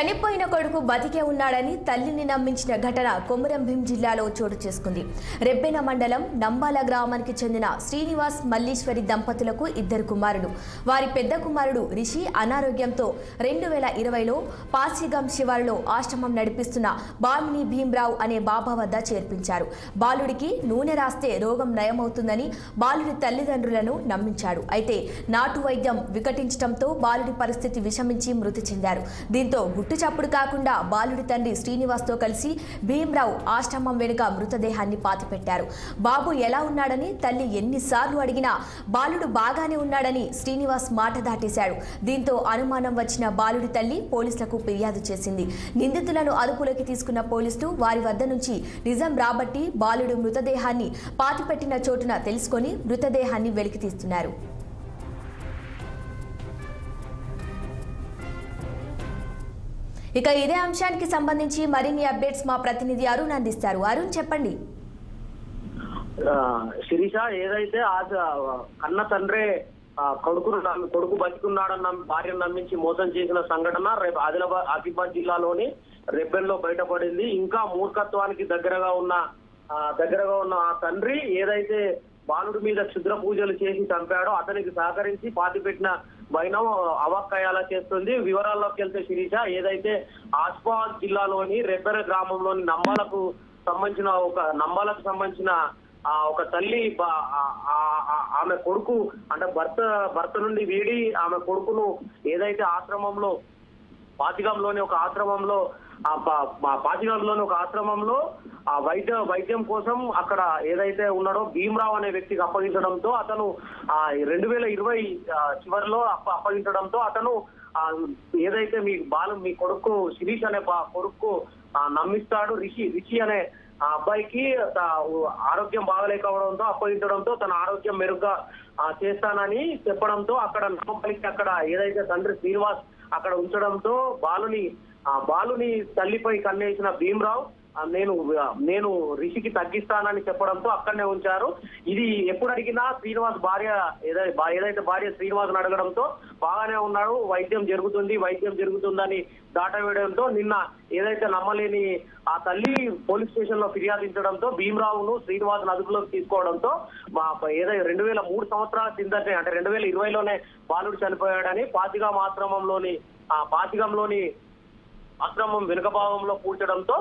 చనిపోయిన కొడుకు బతికే ఉన్నాడని తల్లిని నమ్మించిన ఘటన కొమురం భీం జిల్లాలో చోటు చేసుకుంది. రెబ్బెన మండలం నంబాల గ్రామానికి చెందిన శ్రీనివాస్ మల్లీశ్వరి దంపతులకు ఇద్దరు కుమారులు. వారి పెద్ద కుమారుడు రిషి అనారోగ్యంతో 2020లో పాసిగం శివారులో ఆశ్రమం నడిపిస్తున్న బామిని భీమ్రావు అనే బాబా వద్ద చేర్పించారు. బాలుడికి నూనె రాస్తే రోగం నయమవుతుందని బాలుడి తల్లిదండ్రులను నమ్మించాడు. అయితే నాటు వైద్యం వికటించడంతో బాలుడి పరిస్థితి విషమించి మృతి చెందారు. దీంతో గుట్టు చప్పుడు కాకుండా బాలుడి తండ్రి శ్రీనివాస్తో కలిసి భీమ్రావు ఆశ్రమం వెనుక మృతదేహాన్ని పాతిపెట్టారు. బాబు ఎలా ఉన్నాడని తల్లి ఎన్నిసార్లు అడిగినా బాలుడు బాగానే ఉన్నాడని శ్రీనివాస్ మాట దాటేశాడు. దీంతో అనుమానం వచ్చిన బాలుడి తల్లి పోలీసులకు ఫిర్యాదు చేసింది. నిందితులను అదుపులోకి తీసుకున్న పోలీసులు వారి వద్ద నుంచి నిజం రాబట్టి బాలుడు మృతదేహాన్ని పాతిపెట్టిన చోటున తెలుసుకొని మృతదేహాన్ని వెలికితీస్తున్నారు. ఇక ఇదే అంశానికి సంబంధించి మరిన్ని అప్డేట్స్ మా ప్రతినిధి అరుణ్ అందిస్తారు. అరుణ్ చెప్పండి. శిరీష, ఏదైతే కన్న తండ్రే కొడుకు బతికున్నాడన్న భార్యను నమ్మించి మోసం చేసిన సంఘటన రేపు ఆదిలాబాద్ జిల్లాలోని రెబ్బెన్లో బయటపడింది. ఇంకా మూర్ఖత్వానికి దగ్గరగా ఉన్న ఆ తండ్రి ఏదైతే బాలుడి మీద క్షుద్ర పూజలు చేసి చంపాడో అతనికి సహకరించి పాతిపెట్టిన వైనం అవాక్కయ్యేలా చేస్తుంది. వివరాల్లోకి వెళ్తే శిరీష, ఏదైతే ఆసిఫాబాద్ జిల్లాలోని రెబ్బెర గ్రామంలోని నంబాలకు సంబంధించిన ఒక తల్లి ఆమె కొడుకు అంటే భర్త నుండి వీడి ఆమె కొడుకును ఏదైతే పాచిగంలోని ఒక ఆశ్రమంలో ఆ వైద్యం కోసం అక్కడ ఏదైతే ఉన్నాడో భీమ్రావు అనే వ్యక్తికి అప్పగించడంతో అతను 2020 చివరిలో అప్పగించడంతో అతను ఏదైతే మీ కొడుకు శిరీష్ అనే కొడుకు నమ్మిస్తాడు. రిషి అనే అబ్బాయికి ఆరోగ్యం బాగలేకపోవడంతో అప్పగించడంతో తన ఆరోగ్యం మెరుగ్గా చేస్తానని చెప్పడంతో అక్కడ నమ్మకానికి అక్కడ ఏదైతే తండ్రి శ్రీనివాస్ అక్కడ ఉంచడంతో బాలుని తల్లిపై కన్నేసిన భీమ్రావు నేను రిషికి తగ్గిస్తానని చెప్పడంతో అక్కడనే ఉంచారు. ఇది ఎప్పుడు అడిగినా శ్రీనివాస్ ఏదైతే భార్య శ్రీనివాస్ అడగడంతో బాగానే ఉన్నాడు, వైద్యం జరుగుతుందని దాటవేయడంతో నిన్న ఏదైతే నమ్మలేని ఆ తల్లి పోలీస్ స్టేషన్ లో ఫిర్యాదించడంతో భీమ్రావును శ్రీనివాస్ అదుపులోకి తీసుకోవడంతో ఏదైతే 2003 సంవత్సరాల కిందటే అంటే 2020లోనే బాలుడు చనిపోయాడని పాచిగంలోని ఆశ్రమం వెనుక భాగంలో కూర్చడంతో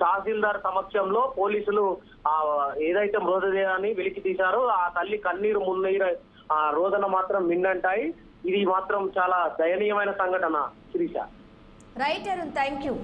తహసీల్దార్ సమక్షంలో పోలీసులు ఏదైతే మృతదేహాన్ని వెలికి తీశారో ఆ తల్లి కన్నీరు మున్నీరు రోదన మాత్రం మిన్నంటాయి. ఇది మాత్రం చాలా దయనీయమైన సంఘటన Sirisha. Right Arun, thank you.